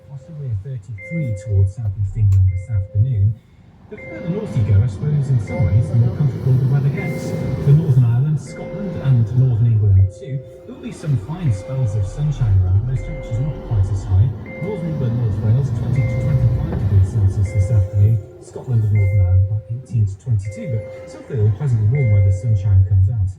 Possibly a 33 towards southeast England this afternoon. The further north you go, I suppose, in some ways, the more comfortable the weather gets. For Northern Ireland, Scotland, and Northern England too, there will be some fine spells of sunshine around, those temperatures not quite as high. Northern England, North Wales, 20 to 25 degrees Celsius this afternoon. Scotland and Northern Ireland, about 18 to 22, but still feel pleasantly warm where the sunshine comes out.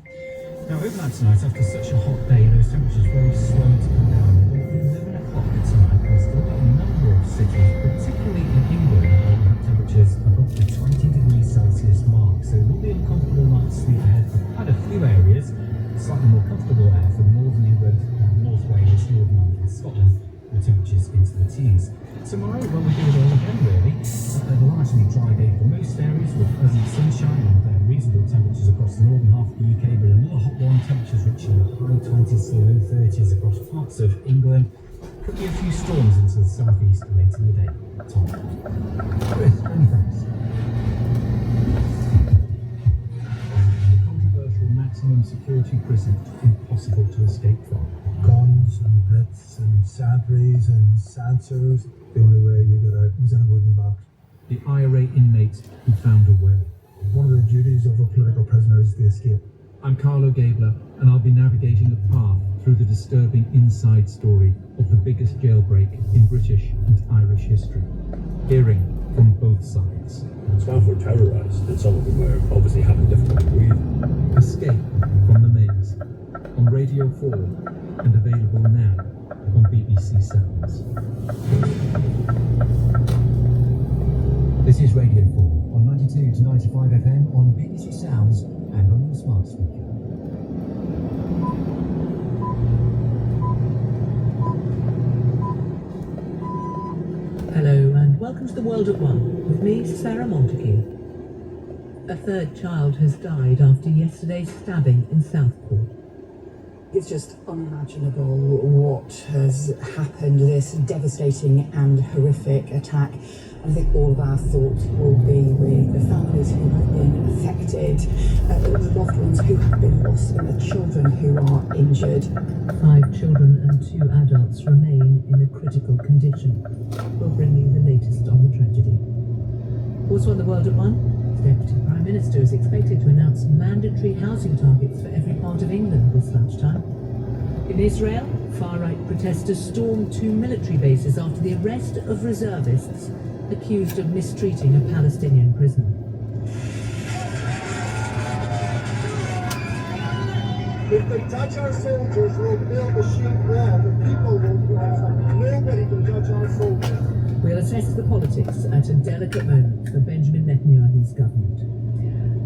Now, overnight tonight, after such a hot day, those temperatures very slow to come down. At 11 o'clock tonight, we've still got a number of cities, particularly in England, that will have temperatures above the 20 degrees Celsius mark. So it will be uncomfortable night's sleep ahead for quite a few areas. Slightly more comfortable air for Northern England, North Wales, Northern Ireland, and Scotland, with temperatures into the teens. Tomorrow, well, we do it all again, really. A largely dry day for most areas, with pleasant sunshine and reasonable temperatures across the northern half of the UK, but another hot one, temperatures reaching the high 20s to low 30s across parts of England. Could be a few storms into the southeast late in the day. Tom. Chris, many thanks. The controversial maximum security prison impossible to escape from. Guns and Brits and sentries and sensors. The only way you get out was in a wooden box. The IRA inmate who found a way. One of the duties of a political prisoner is the escape. I'm Carlo Gabler, and I'll be navigating a path through the disturbing inside story of the biggest jailbreak in British and Irish history, hearing from both sides. Staff were terrorised, and some of them were obviously having difficulty breathing. Escape from the maze on Radio 4 and available now on BBC Sounds. This is Radio 4 on 92 to 95 FM on BBC Sounds and on your smart speaker. Hello and welcome to The World at One with me, Sarah Montague. A third child has died after yesterday's stabbing in Southport. It's just unimaginable what has happened, this devastating and horrific attack. I think all of our thoughts will be with the families who have been affected, the loved ones who have been lost, and the children who are injured. 5 children and 2 adults remain in a critical condition. We'll bring you the latest on the tragedy. Also on The World at One, the Deputy Prime Minister is expected to announce mandatory housing targets for every part of England this lunchtime. In Israel, far-right protesters stormed 2 military bases after the arrest of reservists accused of mistreating a Palestinian prisoner. If they touch our soldiers, we'll build a shield wall. The people will rise up. Nobody can touch our soldiers. We'll assess the politics at a delicate moment for Benjamin Netanyahu's government.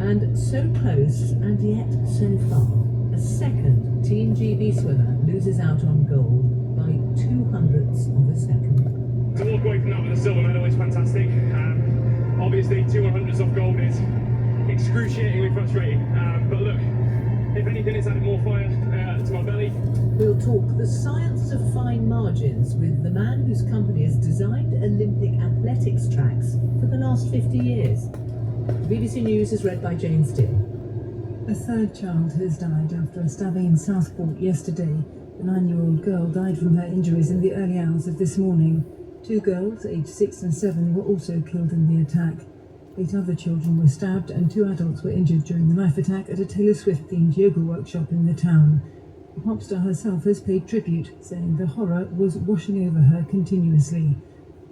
And so close and yet so far, a second Team GB swimmer loses out on gold by 200ths of a second. To walk away from that with a silver medal is fantastic. Obviously, 200ths off gold is excruciatingly frustrating. But look, if anything, it's added more fire to my belly. We'll talk the science of fine margins with the man whose company has designed Olympic athletics tracks for the last 50 years. The BBC News is read by Jane Still. A third child has died after a stabbing in Southport yesterday. The 9-year-old girl died from her injuries in the early hours of this morning. 2 girls, aged 6 and 7, were also killed in the attack. 8 other children were stabbed and 2 adults were injured during the knife attack at a Taylor Swift-themed yoga workshop in the town. The pop star herself has paid tribute, saying the horror was washing over her continuously.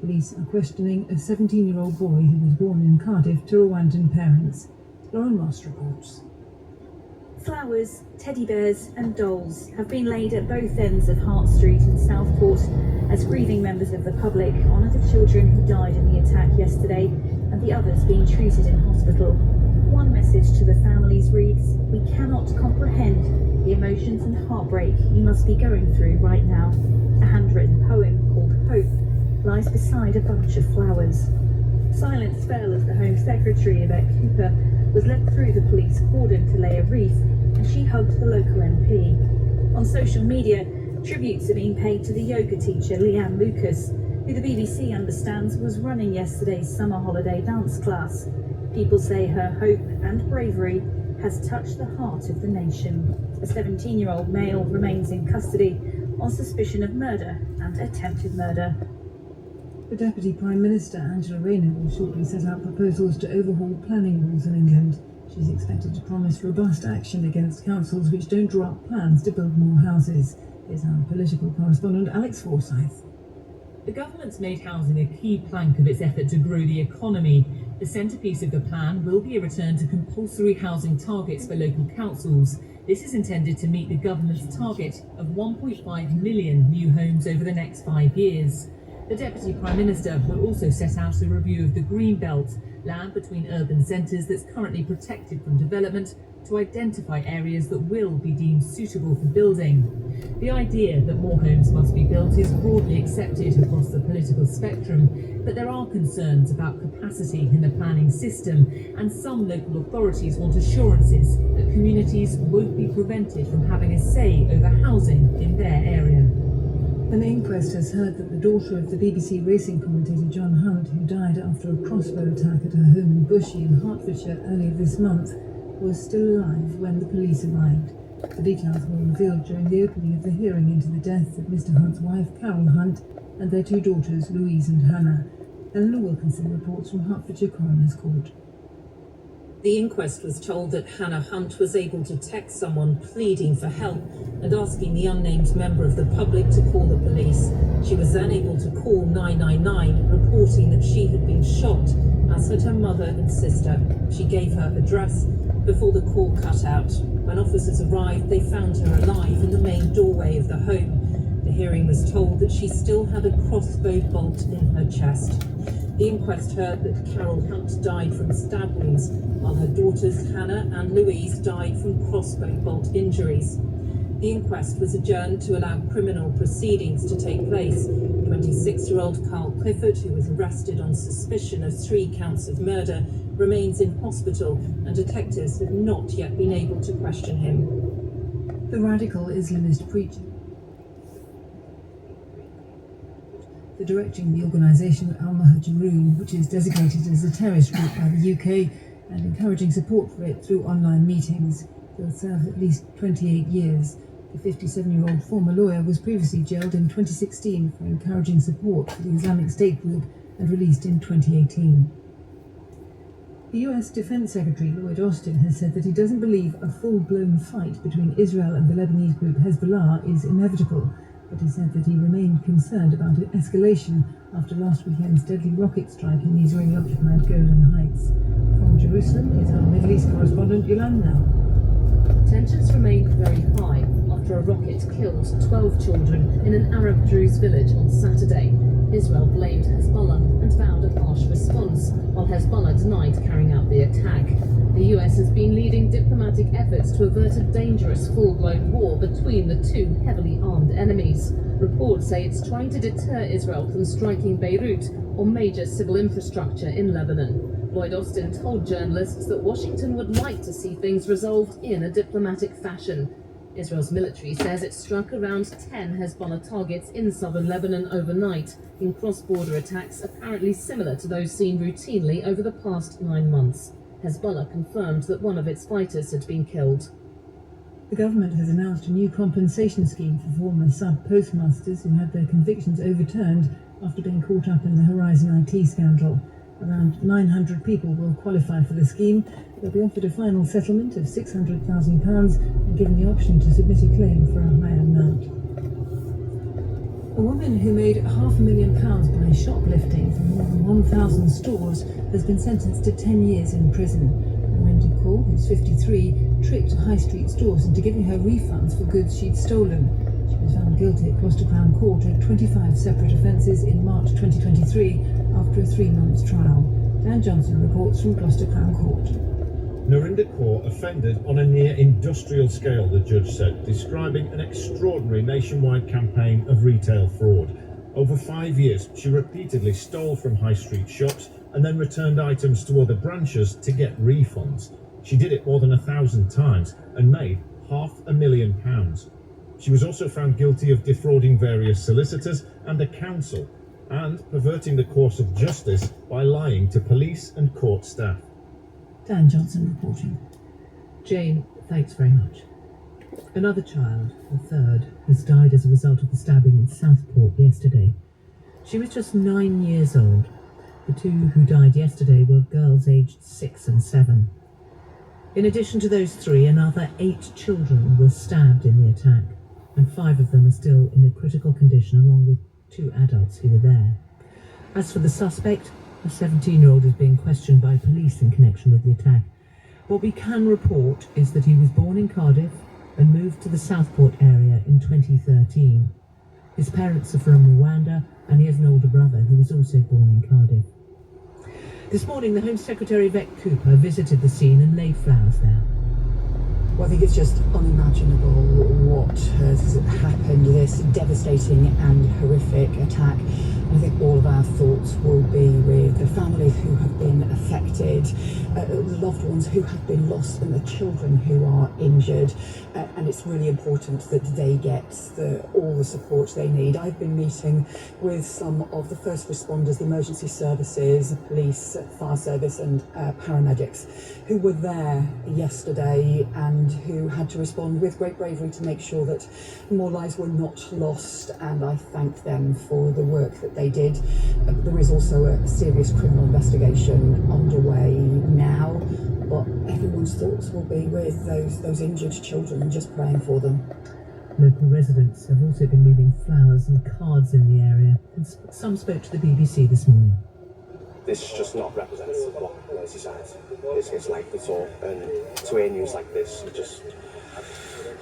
Police are questioning a 17-year-old boy who was born in Cardiff to Rwandan parents. Lauren Ross reports. Flowers, teddy bears and dolls have been laid at both ends of Hart Street in Southport as grieving members of the public honour the children who died in the attack yesterday and the others being treated in hospital. One message to the families reads, "We cannot comprehend the emotions and heartbreak you must be going through right now." A handwritten poem called Hope lies beside a bunch of flowers. Silence fell as the Home Secretary, Yvette Cooper, was led through the police cordon to lay a wreath, and she hugged the local MP. On social media, tributes are being paid to the yoga teacher Leanne Lucas, who the BBC understands was running yesterday's summer holiday dance class. People say her hope and bravery has touched the heart of the nation. A 17-year-old male remains in custody on suspicion of murder and attempted murder. The Deputy Prime Minister, Angela Rayner, will shortly set out proposals to overhaul planning rules in England. She's expected to promise robust action against councils which don't draw up plans to build more houses. Here's our political correspondent Alex Forsyth. The government's made housing a key plank of its effort to grow the economy. The centrepiece of the plan will be a return to compulsory housing targets for local councils. This is intended to meet the government's target of 1.5 million new homes over the next 5 years. The Deputy Prime Minister will also set out a review of the Green Belt, land between urban centres that's currently protected from development, to identify areas that will be deemed suitable for building. The idea that more homes must be built is broadly accepted across the political spectrum, but there are concerns about capacity in the planning system, and some local authorities want assurances that communities won't be prevented from having a say over housing in their area. An inquest has heard that the daughter of the BBC racing commentator John Hunt, who died after a crossbow attack at her home in Bushey in Hertfordshire earlier this month, was still alive when the police arrived. The details were revealed during the opening of the hearing into the death of Mr Hunt's wife, Carol Hunt, and their two daughters, Louise and Hannah. Eleanor Wilkinson reports from Hertfordshire Coroner's Court. The inquest was told that Hannah Hunt was able to text someone pleading for help and asking the unnamed member of the public to call the police. She was then able to call 999, reporting that she had been shot, as had her mother and sister. She gave her address before the call cut out. When officers arrived, they found her alive in the main doorway of the home. The hearing was told that she still had a crossbow bolt in her chest. The inquest heard that Carol Hunt died from stab wounds, while her daughters Hannah and Louise died from crossbow bolt injuries. The inquest was adjourned to allow criminal proceedings to take place. 26-year-old Carl Clifford, who was arrested on suspicion of 3 counts of murder, remains in hospital, and detectives have not yet been able to question him. The radical Islamist preacher for directing the organisation Al-Muhajiroon, which is designated as a terrorist group by the UK, and encouraging support for it through online meetings. He'll serve at least 28 years. The 57-year-old former lawyer was previously jailed in 2016 for encouraging support for the Islamic State group and released in 2018. The US Defense Secretary Lloyd Austin has said that he doesn't believe a full-blown fight between Israel and the Lebanese group Hezbollah is inevitable, but he said that he remained concerned about an escalation after last weekend's deadly rocket strike in the Israeli-occupied Golan Heights. From Jerusalem is our Middle East correspondent Yolanda Now. Tensions remained very high after a rocket killed 12 children in an Arab Druze village on Saturday. Israel blamed Hezbollah and vowed a harsh response, while Hezbollah denied carrying out the attack. The US has been leading diplomatic efforts to avert a dangerous full-blown war between the two heavily armed enemies. Reports say it's trying to deter Israel from striking Beirut or major civil infrastructure in Lebanon. Lloyd Austin told journalists that Washington would like to see things resolved in a diplomatic fashion. Israel's military says it struck around 10 Hezbollah targets in southern Lebanon overnight, in cross-border attacks apparently similar to those seen routinely over the past 9 months. Hezbollah confirmed that one of its fighters had been killed. The government has announced a new compensation scheme for former sub-postmasters who had their convictions overturned after being caught up in the Horizon IT scandal. Around 900 people will qualify for the scheme. They'll be offered a final settlement of £600,000 and given the option to submit a claim for a higher amount. A woman who made £500,000 by shoplifting from more than 1,000 stores has been sentenced to 10 years in prison. Wendy Cole, who's 53, tricked high street stores into giving her refunds for goods she'd stolen. She was found guilty at Gloucester Crown Court of 25 separate offences in March 2023 after a 3-month trial. Dan Johnson reports from Gloucester Crown Court. Narinder Kaur offended on a near industrial scale, the judge said, describing an extraordinary nationwide campaign of retail fraud. Over 5 years, she repeatedly stole from high street shops and then returned items to other branches to get refunds. She did it more than 1,000 times and made £500,000. She was also found guilty of defrauding various solicitors and a council and perverting the course of justice by lying to police and court staff. Dan Johnson reporting. Jane, thanks very much. Another child, the third, has died as a result of the stabbing in Southport yesterday. She was just 9 years old. The two who died yesterday were girls aged 6 and 7. In addition to those three, another 8 children were stabbed in the attack, and 5 of them are still in a critical condition, along with 2 adults who were there. As for the suspect, a 17-year-old is being questioned by police in connection with the attack. What we can report is that he was born in Cardiff and moved to the Southport area in 2013. His parents are from Rwanda, and he has an older brother who was also born in Cardiff. This morning, the Home Secretary, Vet Cooper, visited the scene and laid flowers there. Well, I think it's just unimaginable what has happened, this devastating and horrific attack. I think all of our thoughts will be with the families who have been affected, loved ones who have been lost, and the children who are injured. And it's really important that they get all the support they need. I've been meeting with some of the first responders, the emergency services, police, fire service and paramedics who were there yesterday and who had to respond with great bravery to make sure that more lives were not lost. And I thank them for the work that they did. There is also a serious criminal investigation underway now, but everyone's thoughts will be with those injured children and just praying for them. Local residents have also been leaving flowers and cards in the area, and some spoke to the BBC this morning. This is just not representative of what Merseyside is like at all, and to hear news like this,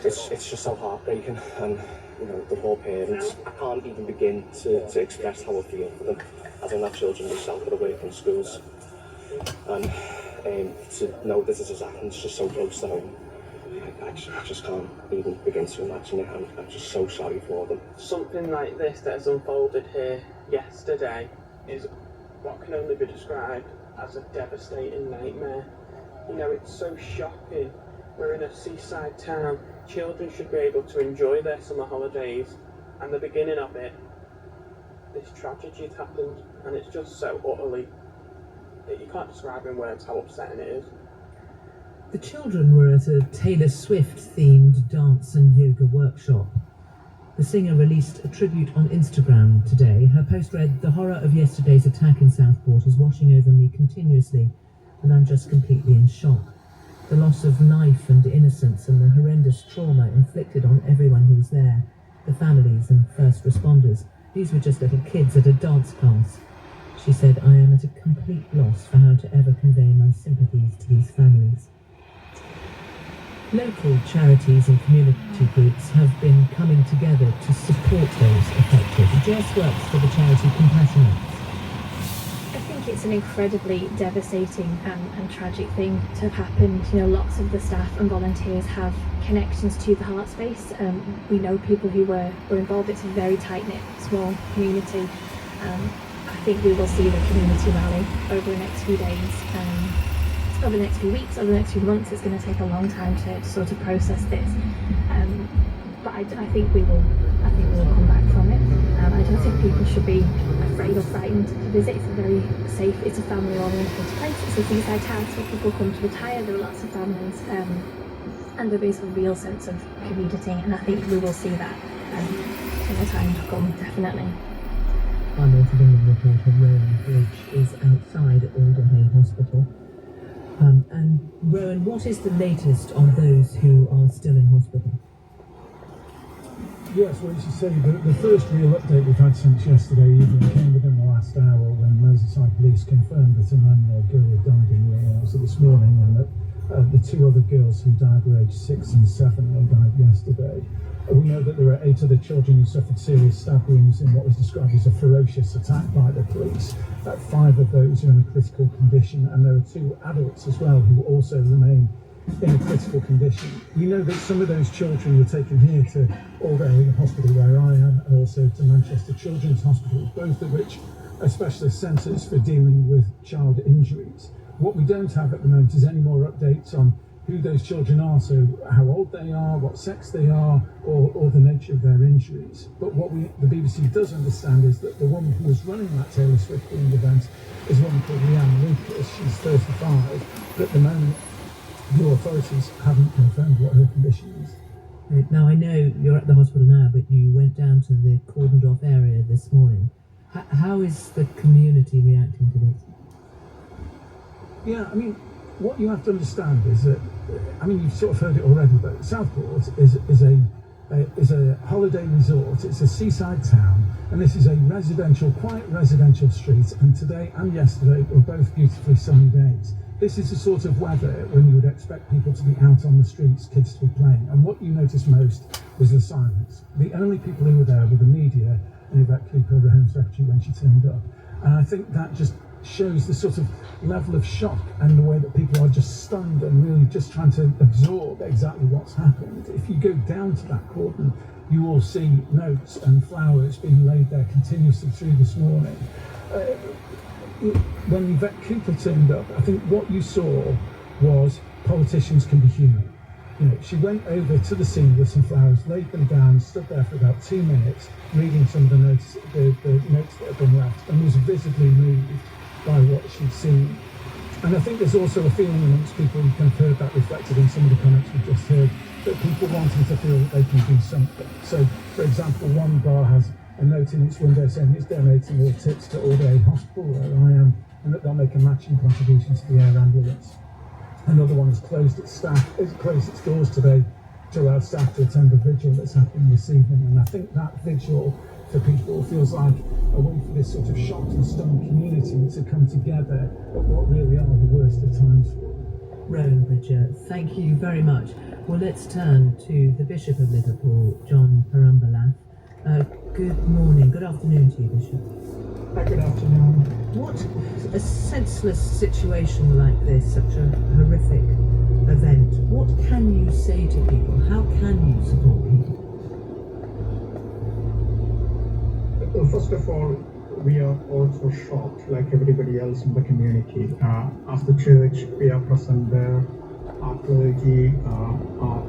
it's just so heartbreaking. And you know, the poor parents, I can't even begin to express how I feel for them. I don't have children myself, but I work in schools, and to know that this has happened is just so close to home. I just can't even begin to imagine it. I'm just so sorry for them. Something like this that has unfolded here yesterday is what can only be described as a devastating nightmare. You know, it's so shocking. We're in a seaside town. Children should be able to enjoy their summer holidays, and the beginning of it, this tragedy has happened, and it's just so utterly, you can't describe in words how upsetting it is. The children were at a Taylor Swift-themed dance and yoga workshop. The singer released a tribute on Instagram today. Her post read, "The horror of yesterday's attack in Southport is washing over me continuously, and I'm just completely in shock. The loss of life and innocence and the horrendous trauma inflicted on everyone who was there, the families and first responders. These were just little kids at a dance class." She said, "I am at a complete loss for how to ever convey my sympathies to these families." Local charities and community groups have been coming together to support those affected. Jess works for the charity Compassion Acts. I think it's an incredibly devastating and tragic thing to have happened. You know, lots of the staff and volunteers have connections to the Heart Space. We know people who were involved. It's a very tight-knit, small community. I think we will see the community rally over the next few days. Over the next few weeks, over the next few months. It's going to take a long time to sort of process this, but I think we will come back from it. I don't think people should be afraid or frightened to visit. It's a very safe, it's a family-oriented place. It's a seaside town, so people come to retire. There are lots of families, and there is a real sense of community, and I think we will see that in the time to come, definitely. Our North of England reporter Rowan Bridge is outside Alderhay Hospital. And Rowan, what is the latest on those who are still in hospital? Yes, well, as you say, the first real update we've had since yesterday evening came within the last hour when Merseyside Police confirmed that a 9-year-old girl had died in the early hours of this morning, and that the 2 other girls who died were aged 6 and 7. They died yesterday. We know that there are 8 other children who suffered serious stab wounds in what was described as a ferocious attack by the police. 5 of those are in a critical condition, and there are 2 adults as well who also remain in a critical condition. We know that some of those children were taken here to Alderhay Hospital, where I am, and also to Manchester Children's Hospital, both of which are specialist centres for dealing with child injuries. What we don't have at the moment is any more updates on who those children are, so how old they are, what sex they are, or the nature of their injuries. But what the BBC does understand is that the woman who was running that Taylor Swift themed event is a woman called Leanne Lucas. She's 35, but at the moment the authorities haven't confirmed what her condition is. Now, I know you're at the hospital now, but you went down to the cordoned off area this morning. How is the community reacting to this? Yeah, I mean, what you have to understand is that, I mean, you've sort of heard it already, but Southport is a holiday resort. It's a seaside town, and this is a quiet residential street. And today and yesterday were both beautifully sunny days. This is the sort of weather when you would expect people to be out on the streets, kids to be playing. And what you noticed most was the silence. The only people who were there were the media and Yvette Cooper, the Home Secretary, when she turned up. And I think that just shows the sort of level of shock and the way that people are just stunned and really just trying to absorb exactly what's happened. If you go down to that cordon, you will see notes and flowers being laid there continuously through this morning. When Yvette Cooper turned up, I think what you saw was politicians can be human. You know, she went over to the scene with some flowers, laid them down, stood there for about 2 minutes, reading some of the notes that had been left, and was visibly moved by what she'd seen. And I think there's also a feeling amongst people, you can have heard that reflected in some of the comments we've just heard, that people wanting to feel that they can do something. So, for example, one bar has a note in its window saying it's donating all tips to All Day Hospital, where I am, and that they'll make a matching contribution to the air ambulance. Another one has closed its doors today to allow staff to attend the vigil that's happening this evening. And I think that vigil for people feels like a way for this sort of shocked and stunned community to come together at what really are the worst of times for them. Rowan Bridger, thank you very much. Well, let's turn to the Bishop of Liverpool, John Parambalaf. Good morning, good afternoon to you, Bishop. Good afternoon. What a senseless situation like this, such a horrific event, what can you say to people? How can you support people? Well, first of all, we are also shocked, like everybody else in the community. As the church, we are present there. Our clergy are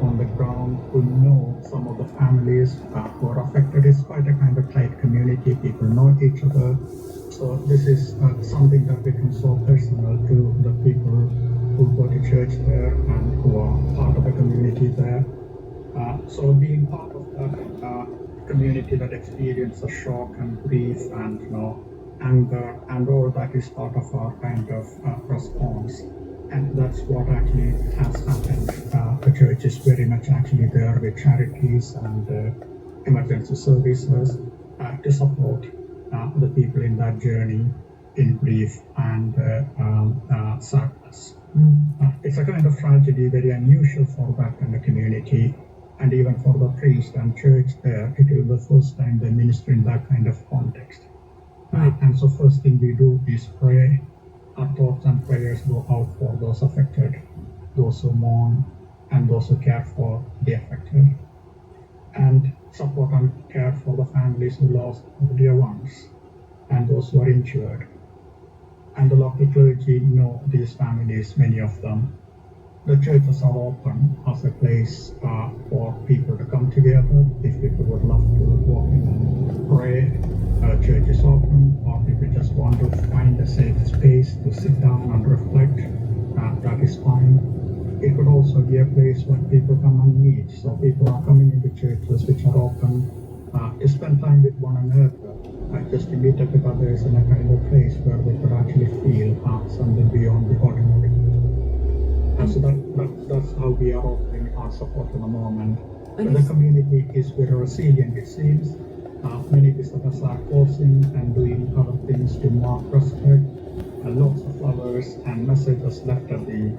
on the ground who know some of the families who are affected. It's quite a kind of tight community. People know each other. So this is something that becomes so personal to the people who go to church there and who are part of the community there. So being part of that community that experiences shock and grief and anger and all that is part of our kind of response. And that's what actually has happened. The church is very much actually there with charities and emergency services to support the people in that journey in grief and sadness. It's a kind of tragedy, very unusual for that kind of community, and even for the priest and church there, it is the first time they minister in that kind of context. And so first thing we do is pray. Our thoughts and prayers go out for those affected, those who mourn, and those who care for the affected, and support and care for the families who lost dear ones, and those who are injured. And the local clergy know these families, many of them. The churches are open as a place for people to come together. If people would love to walk in and pray, church is open, or if you just want to find a safe space to sit down and reflect, that is fine. It could also be a place where people come and meet. So people are coming into churches which are open to spend time with one another, just to meet up with others in a kind of place where they could actually feel something beyond the ordinary. So that's how we are offering our support at the moment. But the community is very resilient, it seems. Many visitors are closing and doing other things to mark respect. Lots of flowers and messages left at the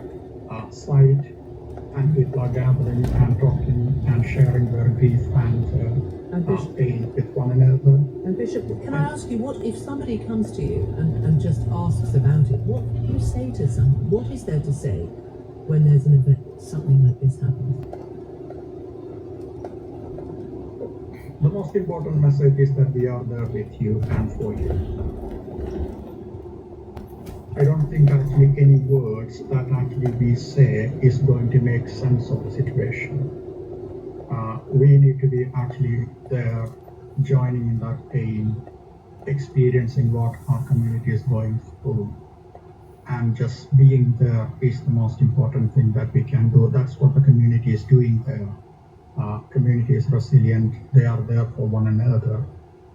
site, and people are gathering and talking and sharing their grief and pain with one another. And Bishop, can I ask you, what if somebody comes to you and just asks about it, what do you say to someone? What is there to say when there's an event, something like this happens? The most important message is that we are there with you and for you. I don't think actually any words that actually we say is going to make sense of the situation. We need to be actually there, joining in that pain, experiencing what our community is going through. And just being there is the most important thing that we can do. That's what the community is doing there. Community is resilient. They are there for one another.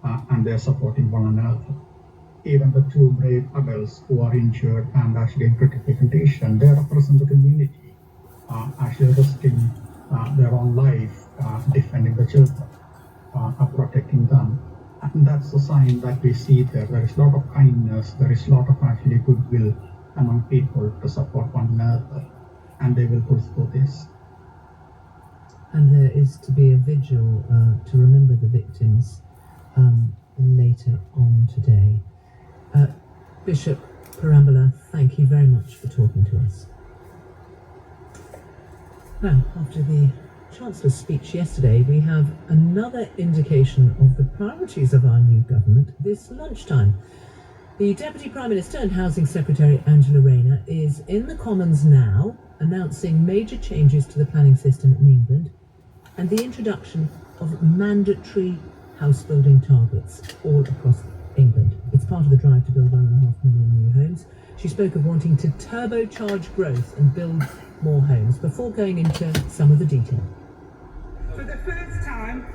and they're supporting one another. Even the two brave adults who are injured and actually in critical condition, they represent the community, actually risking their own life, defending the children, protecting them. And that's the sign that we see there. There is a lot of kindness, there is a lot of actually goodwill among people to support one another, and they will push through this. And there is to be a vigil to remember the victims later on today. Bishop Parambala, thank you very much for talking to us. Now, after the Chancellor's speech yesterday, we have another indication of the priorities of our new government this lunchtime. The Deputy Prime Minister and Housing Secretary Angela Rayner is in the Commons now, announcing major changes to the planning system in England and the introduction of mandatory house building targets all across England. It's part of the drive to build 1.5 million new homes. She spoke of wanting to turbocharge growth and build more homes before going into some of the detail. For the first time,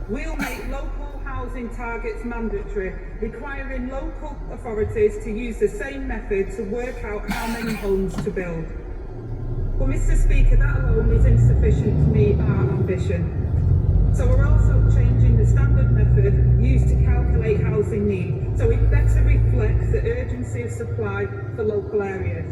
we'll make local housing targets mandatory, requiring local authorities to use the same method to work out how many homes to build. But Mr. Speaker, that alone is insufficient to meet our ambition. So we're also changing the standard method used to calculate housing need, so it better reflects the urgency of supply for local areas.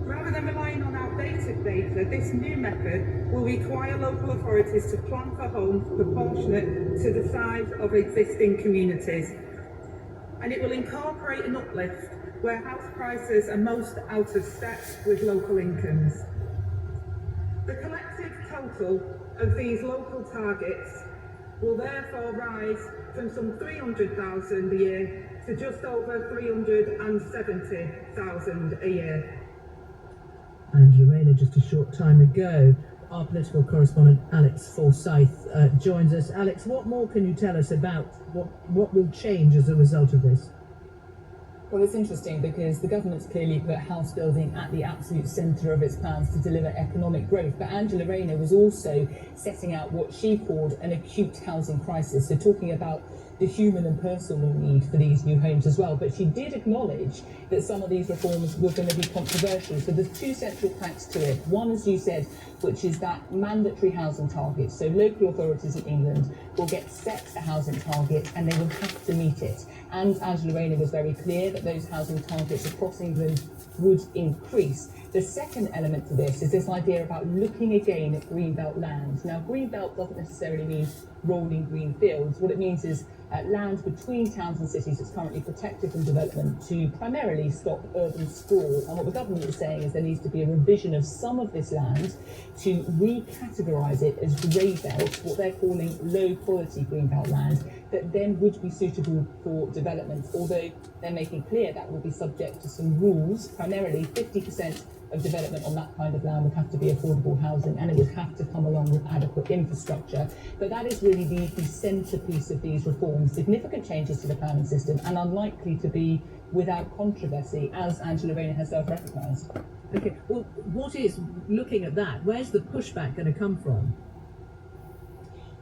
Rather than relying on outdated data, this new method will require local authorities to plan for homes proportionate to the size of existing communities. And it will incorporate an uplift where house prices are most out of step with local incomes. The collective total of these local targets will therefore rise from some 300,000 a year to just over 370,000 a year. Angela Rayner, just a short time ago. Our political correspondent Alex Forsyth joins us. Alex, what more can you tell us about what will change as a result of this? Well, it's interesting because the government's clearly put house building at the absolute centre of its plans to deliver economic growth. But Angela Rayner was also setting out what she called an acute housing crisis, so talking about the human and personal need for these new homes as well. But she did acknowledge that some of these reforms were going to be controversial. So there's two central planks to it. One, as you said, which is that mandatory housing target. So local authorities in England will get set a housing target and they will have to meet it. And Angela Rayner was very clear that those housing targets across England would increase. The second element to this is this idea about looking again at greenbelt land. Now, greenbelt doesn't necessarily mean rolling green fields. What it means is land between towns and cities that's currently protected from development to primarily stop urban sprawl. And what the government is saying is there needs to be a revision of some of this land to recategorise it as grey belt, what they're calling low quality greenbelt land, that then would be suitable for development, although they're making clear that will be subject to some rules. Primarily 50% of development on that kind of land would have to be affordable housing, and it would have to come along with adequate infrastructure. But that is really the centrepiece of these reforms, significant changes to the planning system and unlikely to be without controversy, as Angela Rayner herself recognised. Okay, well, what is, looking at that, where's the pushback going to come from?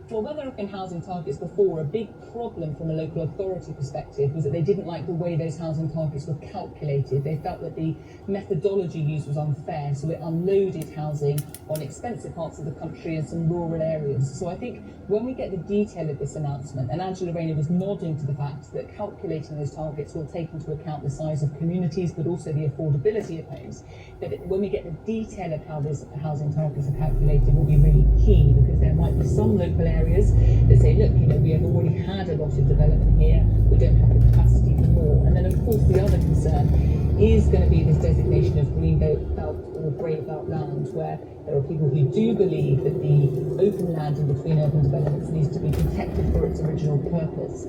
Well, when there have been housing targets before, a big problem from a local authority perspective was that they didn't like the way those housing targets were calculated. They felt that the methodology used was unfair, so it unloaded housing on expensive parts of the country and some rural areas. So I think when we get the detail of this announcement, and Angela Rayner was nodding to the fact that calculating those targets will take into account the size of communities, but also the affordability of homes, that when we get the detail of how these housing targets are calculated will be really key, because there might be some local areas that say, look, we have already had a lot of development here, we don't have the capacity for more. And then, of course, the other concern is going to be this designation of green belt or grey belt land, where there are people who do believe that the open land in between urban developments needs to be protected for its original purpose.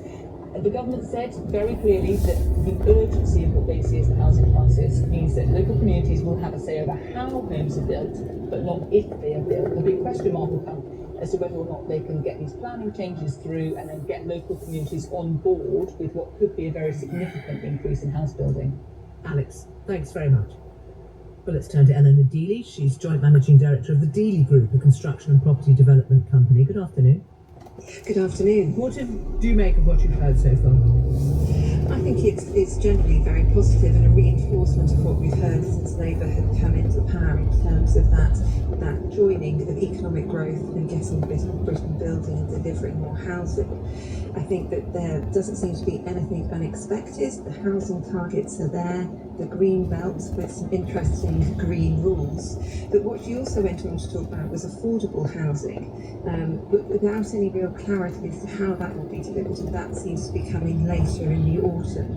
And the government said very clearly that the urgency of what they see as the housing crisis means that local communities will have a say over how homes are built, but not if they are built. The big question mark will come as to whether or not they can get these planning changes through and then get local communities on board with what could be a very significant increase in house building. Alex, thanks very much. Well, let's turn to Eleanor Dealey. She's Joint Managing Director of the Dealey Group, a construction and property development company. Good afternoon. Good afternoon. What do you make of what you've heard so far? I think it's generally very positive and a reinforcement of what we've heard since Labour had come into power in terms of that joining of economic growth and getting Britain building and delivering more housing. I think that there doesn't seem to be anything unexpected. The housing targets are there, the green belt with some interesting green rules. But what she also went on to talk about was affordable housing, but without any real clarity as to how that will be delivered, and that seems to be coming later in the autumn.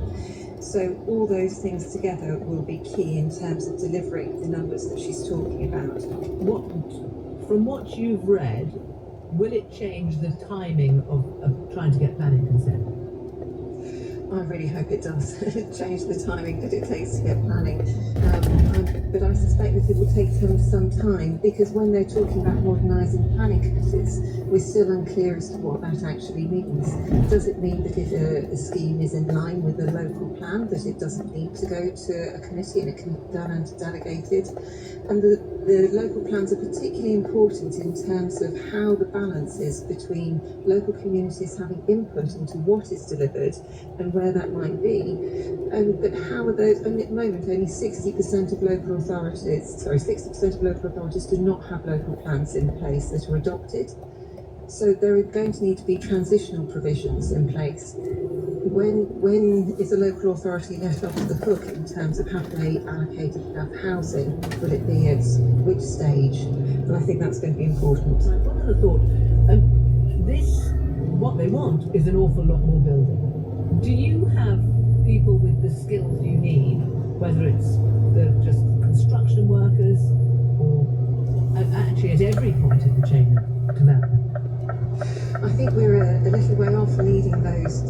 So all those things together will be key in terms of delivering the numbers that she's talking about. From what you've read, will it change the timing of trying to get planning consent? I really hope it does change the timing that it takes to get planning. But I suspect that it will take them some time, because when they're talking about modernising planning committees, we're still unclear as to what that actually means. Does it mean that if a scheme is in line with the local plan, that it doesn't need to go to a committee and it can be done and delegated? And the local plans are particularly important in terms of how the balance is between local communities having input into what is delivered and where that might be. But how are those, and at the moment only 60% of local authorities do not have local plans in place that are adopted. So there are going to need to be transitional provisions in place. When is a local authority let off the hook in terms of have they allocated enough housing? Will it be at which stage? And I think that's going to be important. Right, one other thought. What they want is an awful lot more building. Do you have people with the skills you need, whether it's just construction workers or actually at every point in the chain of development? I think we're a little way off needing those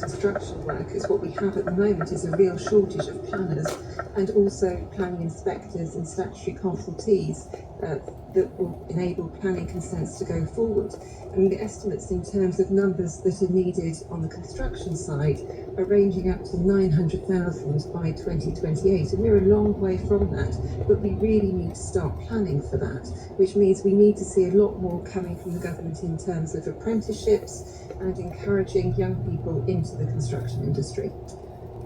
construction workers. What we have at the moment is a real shortage of planners and also planning inspectors and statutory consultees that will enable planning consents to go forward. And the estimates in terms of numbers that are needed on the construction side are ranging up to 900,000 by 2028, and we're a long way from that, but we really need to start planning for that, which means we need to see a lot more coming from the government in terms of apprenticeships and encouraging young people into the construction industry.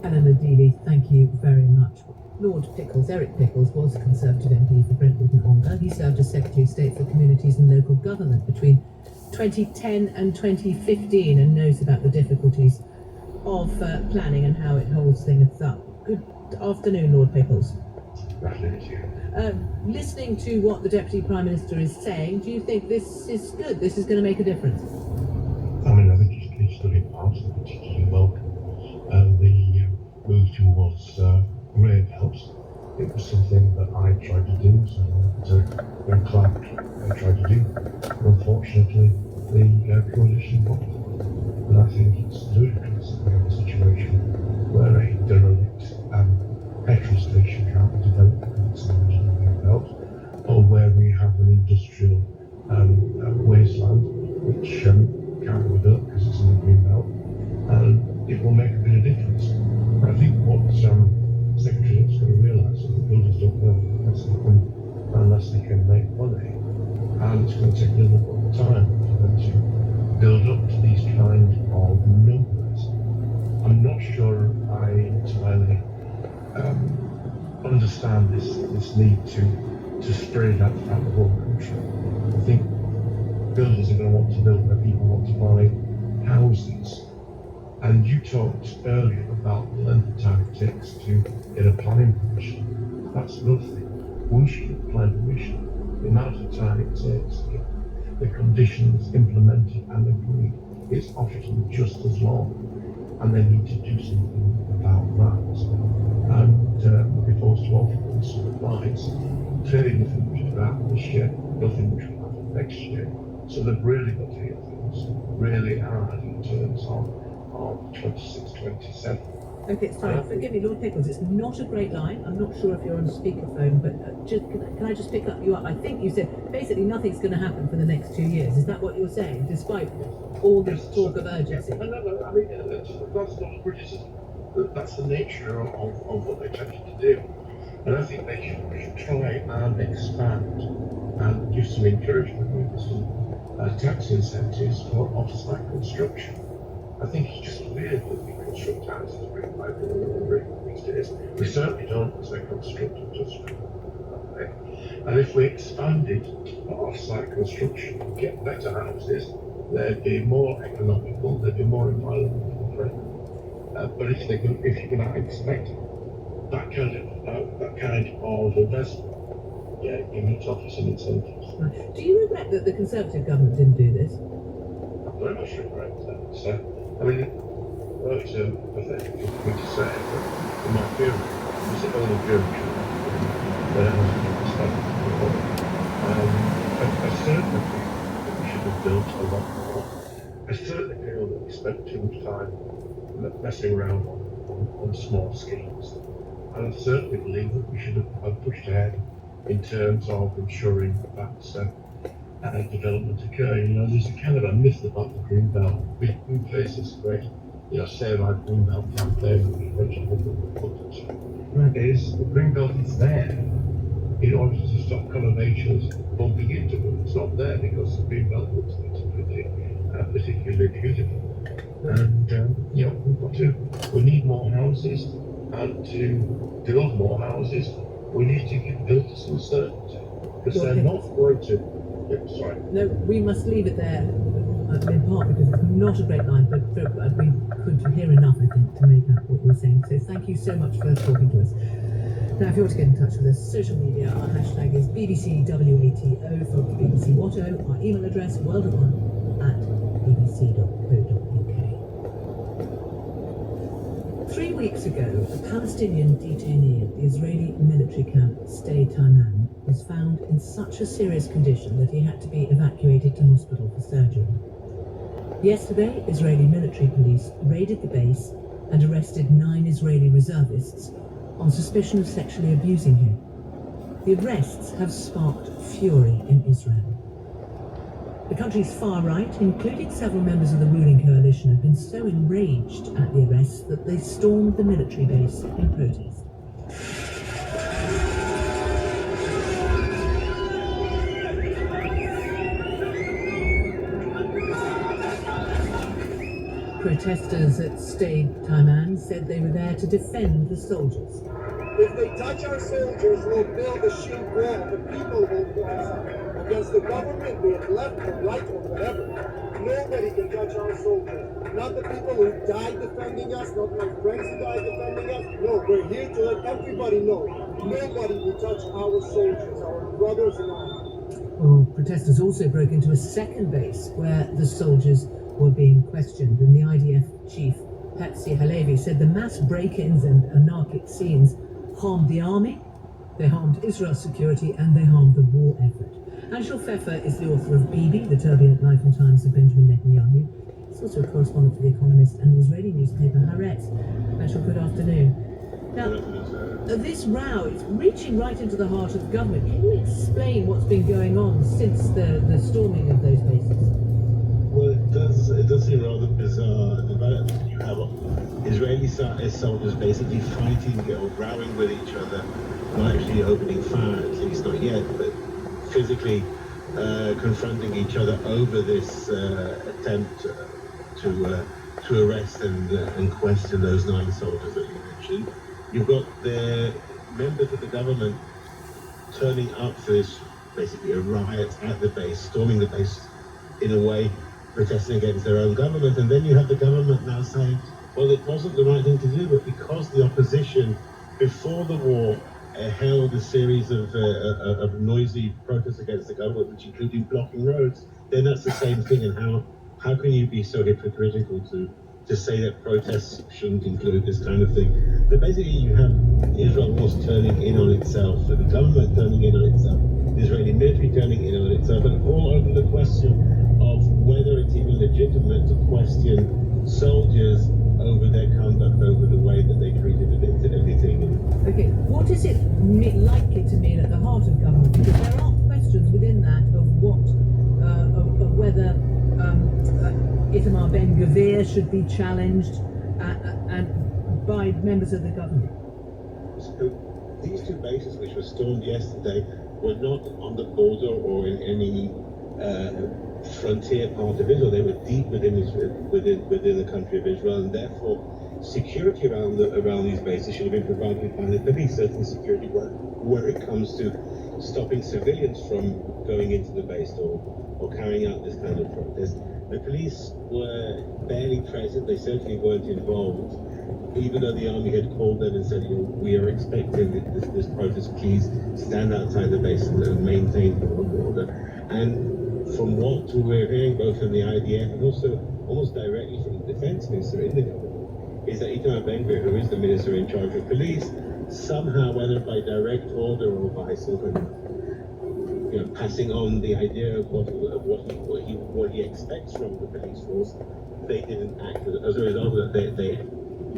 Eleanor Dealey, thank you very much. Lord Pickles, Eric Pickles, was a Conservative MP for Brentwood and Ongar. He served as Secretary of State for Communities and Local Government between 2010 and 2015 and knows about the difficulties of planning and how it holds things up. Good afternoon, Lord Pickles. Listening to what the Deputy Prime Minister is saying, do you think this is good? This is going to make a difference? I mean, I think it's really positive, particularly welcome. The move towards grade helps. It was something that I tried to do, so when Clark tried to do. But unfortunately, the coalition won. And I think it's ludicrous that we have a situation where a derelict petrol station can't be developed because it's in the green belt, or where we have an industrial wasteland which can't be developed because it's in the green belt. And it will make a bit of difference. I think what Secretary is going to realise is that builders don't know unless they can make money, and it's going to take a little bit of time for them to build up to these kind of numbers. I'm not sure I entirely understand this need to spread that throughout the whole country. I think builders are going to want to build where people want to buy houses. And you talked earlier about the length of time it takes to get a planning permission. That's another thing. Once you get planning permission, the amount of time it takes to get the conditions implemented and agreed is often just as long. And they need to do something about that. And before to offer them some advice, clearly nothing which will happen this year, nothing which will happen next year. So they've really got to hear things really hard in terms of 26, 27. Okay, sorry, forgive me, Lord Pickles, it's not a great line. I'm not sure if you're on speakerphone, but can I just pick you up? I think you said basically nothing's going to happen for the next 2 years. Is that what you were saying, despite all this talk of urgency? No, I mean, that's not a criticism. That's the nature of what they're attempting to do. And I think they should try and expand and give some encouragement, maybe some tax incentives for off-site construction. I think it's just weird that we construct houses brick by brick these days. We certainly don't as they construct industrial. And if we expanded off-site construction and get better houses, they'd be more economical, they'd be more environmentally friendly. But if you're going to expect that kind of investment, yeah, you need to offer some incentives. Right. Do you regret that the Conservative government didn't do this? Very much regret that. So, I mean, well, it's pathetic for me to say, but in my view, it's the only view that hasn't been respected before. I certainly think that we should have built a lot more. I certainly feel that we spent too much time messing around on small schemes. And I certainly believe that we should have pushed ahead in terms of ensuring that development occur. You know, there's a kind of a myth about the Greenbelt. Big places where, you know, say like Greenbelt campaign, which mentioned is the Greenbelt is there in order to stop conurbations bumping into it. It's not there because the Greenbelt looks particularly beautiful. And you know, we need more houses, and to build more houses, we need to give builders some certainty, because they're not going to. Yeah, sorry. No, we must leave it there, in part because it's not a great line, but we could hear enough, I think, to make out what you were saying. So thank you so much for talking to us. Now, if you want to get in touch with us, social media, our hashtag is BBCWATO for BBC Watto. Our email address, worldofone@bbc.co.uk. 3 weeks ago, a Palestinian detainee at the Israeli military camp Stay Taiman was found in such a serious condition that he had to be evacuated to hospital for surgery. Yesterday, Israeli military police raided the base and arrested 9 Israeli reservists on suspicion of sexually abusing him. The arrests have sparked fury in Israel. The country's far right, including several members of the ruling coalition, have been so enraged at the arrests that they stormed the military base in protest. Protesters at Stay Taiman said they were there to defend the soldiers. If they touch our soldiers, we'll build a shield wall. The people will rise up against the government, be it left or right or whatever. Nobody can touch our soldiers. Not the people who died defending us, not my friends who died defending us. No, we're here to let everybody know. Nobody will touch our soldiers, our brothers in arms. Well, protesters also broke into a second base where the soldiers were being questioned, and the IDF chief, Herzi Halevi, said the mass break-ins and anarchic scenes harmed the army, they harmed Israel's security, and they harmed the war effort. Anshel Pfeffer is the author of Bibi, The Turbulent Life and Times of Benjamin Netanyahu. He's also a correspondent for The Economist and the Israeli newspaper Haaretz. Anshel, good afternoon. Now, this row is reaching right into the heart of the government. Can you explain what's been going on since the storming of those bases? Well, it does seem rather bizarre. You have Israeli soldiers basically fighting or rowing with each other, not actually opening fire, at least not yet, but physically confronting each other over this attempt to arrest and question those 9 soldiers that you mentioned. You've got the members of the government turning up for this, basically a riot at the base, storming the base in a way, protesting against their own government. And then you have the government now saying, well, it wasn't the right thing to do, but because the opposition before the war held a series of noisy protests against the government, which including blocking roads, then that's the same thing. And how can you be so hypocritical to say that protests shouldn't include this kind of thing? But basically you have Israel was turning in on itself, so the government turning in on itself, the Israeli military turning in on itself, and all over the question of whether it's even legitimate to question soldiers over their conduct, over the way that they treated everything. Okay, what is it likely to mean at the heart of government? Because there are questions within that of what, of whether Itamar Ben-Gvir should be challenged and by members of the government. So these 2 bases which were stormed yesterday were not on the border or in any frontier part of Israel. They were deep within Israel, within the country of Israel, and therefore security around these bases should have been provided by the police. Certainly security where it comes to stopping civilians from going into the base or carrying out this kind of protest. The police were barely present. They certainly weren't involved, even though the army had called them and said, we are expecting this protest. Please stand outside the base and maintain order. And from what we're hearing, both from the IDF and also almost directly from the defense minister in the government, is that Itamar Ben-Gvir, who is the minister in charge of police, somehow, whether by direct order or by some kind of passing on the idea of what he expects from the police force, they didn't act. As a result of that, they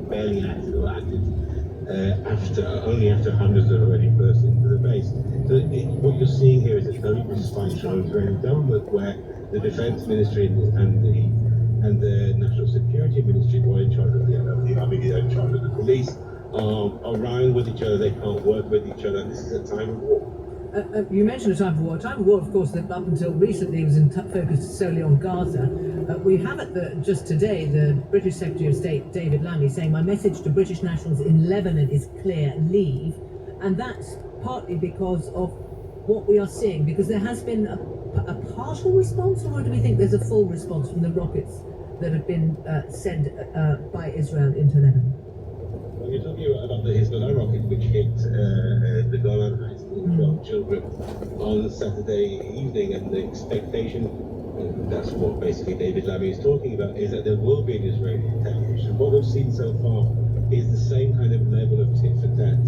barely acted or acted only after hundreds had already burst into the base. So what you're seeing here is a total dysfunction of Israeli government, where the defense ministry and the national security ministry, who are in charge of the army, they are in charge of the police, are round with each other. They can't work with each other. And this is a time of war. You mentioned a time of war. A time of war, of course, that up until recently was focused solely on Gaza. We have just today the British Secretary of State, David Lammy, saying, "My message to British nationals in Lebanon is clear, leave." And that's partly because of what we are seeing, because there has been a partial response, or do we think there's a full response from the rockets that have been sent by Israel into Lebanon? Well, you're talking about the Hezbollah rocket which hit the Golan Heights and 12 children on Saturday evening, and the expectation, and that's what basically David Lammy is talking about, is that there will be an Israeli retaliation. What we've seen so far is the same kind of level of tit-for-tat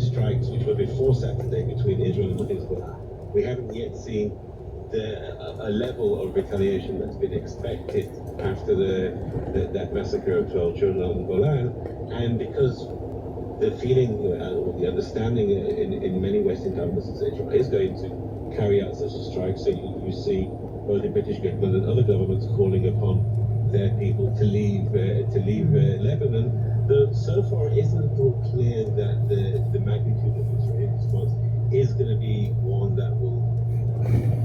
strikes which were before Saturday between Israel and Hezbollah. We haven't yet seen a level of retaliation that's been expected after that massacre of 12 children on the Golan, and because the feeling or the understanding in many Western governments is Israel is going to carry out such a strike. So you see both the British government and other governments calling upon their people to leave Lebanon. Though so far it isn't at all clear that the magnitude of Israeli response is going to be one that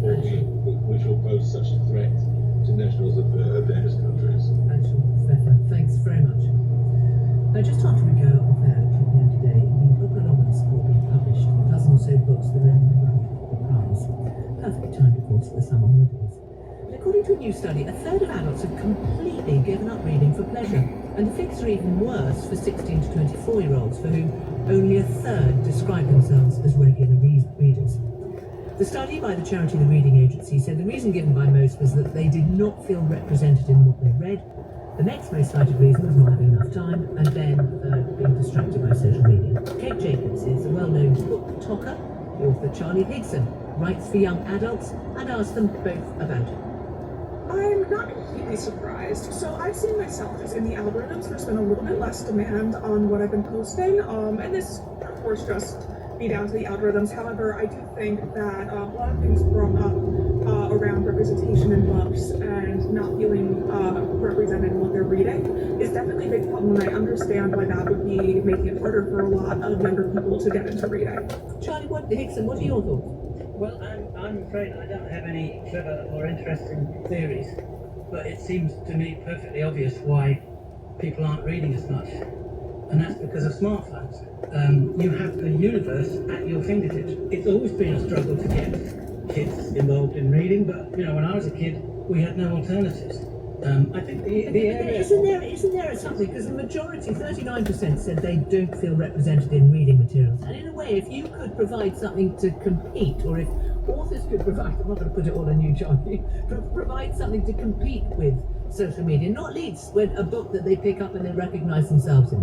which will pose such a threat to nationals of various countries. Thanks very much. Now, just after we go off air at 2 p.m. today, the Book Anonymous will be published, a dozen or so books that earned the prize. Perfectly timed, of course, for the summer holidays. And according to a new study, a third of adults have completely given up reading for pleasure, and the figures are even worse for 16 to 24-year-olds, for whom only a third describe themselves as regular readers. The study by the charity The Reading Agency said the reason given by most was that they did not feel represented in what they read. The next most cited reason was not having enough time, and then being distracted by social media. Kate Jacobs is a well-known book talker. The author Charlie Higson writes for young adults and asks them both about it. I'm not completely surprised. So I've seen myself as in the algorithms, there's been a little bit less demand on what I've been posting, and this, of course, just be down to the algorithms. However, I do think that a lot of things brought up around representation in books and not feeling represented in what they're reading is definitely a big problem, and I understand why that would be making it harder for a lot of younger people to get into reading. Charlie Higson, what are your thoughts? Well, I'm afraid I don't have any clever or interesting theories, but it seems to me perfectly obvious why people aren't reading as much. And that's because of smartphones. You have the universe at your fingertips. It's always been a struggle to get kids involved in reading, but when I was a kid, we had no alternatives. I think the area... Isn't there something, because the majority, 39%, said they don't feel represented in reading materials. And in a way, if you could provide something to compete, or if authors could provide, I'm not going to put it all on you, Charlie, provide something to compete with social media, not least with a book that they pick up and they recognise themselves in.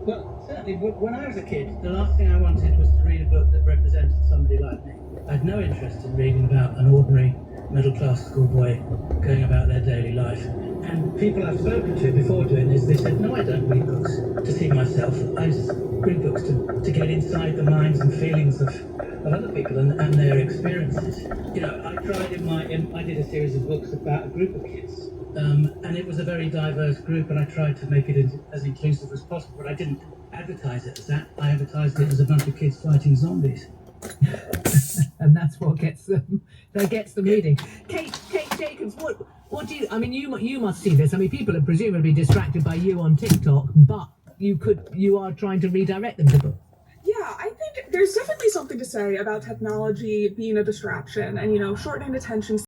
Well, certainly, when I was a kid, the last thing I wanted was to read a book that represented somebody like me. I had no interest in reading about an ordinary middle-class schoolboy going about their daily life. And people I've spoken to before doing this, they said, no, I don't read books to see myself. I just read books to get inside the minds and feelings of other people and their experiences. I tried I did a series of books about a group of kids. And it was a very diverse group, and I tried to make it as inclusive as possible, but I didn't advertise it as that. I advertised it as a bunch of kids fighting zombies. And that's what gets them reading. Kate Jacobs, what do you? I mean, you must see this. I mean, people are presumably distracted by you on TikTok, but you are trying to redirect them to books. Yeah, I think there's definitely something to say about technology being a distraction and, shortening attention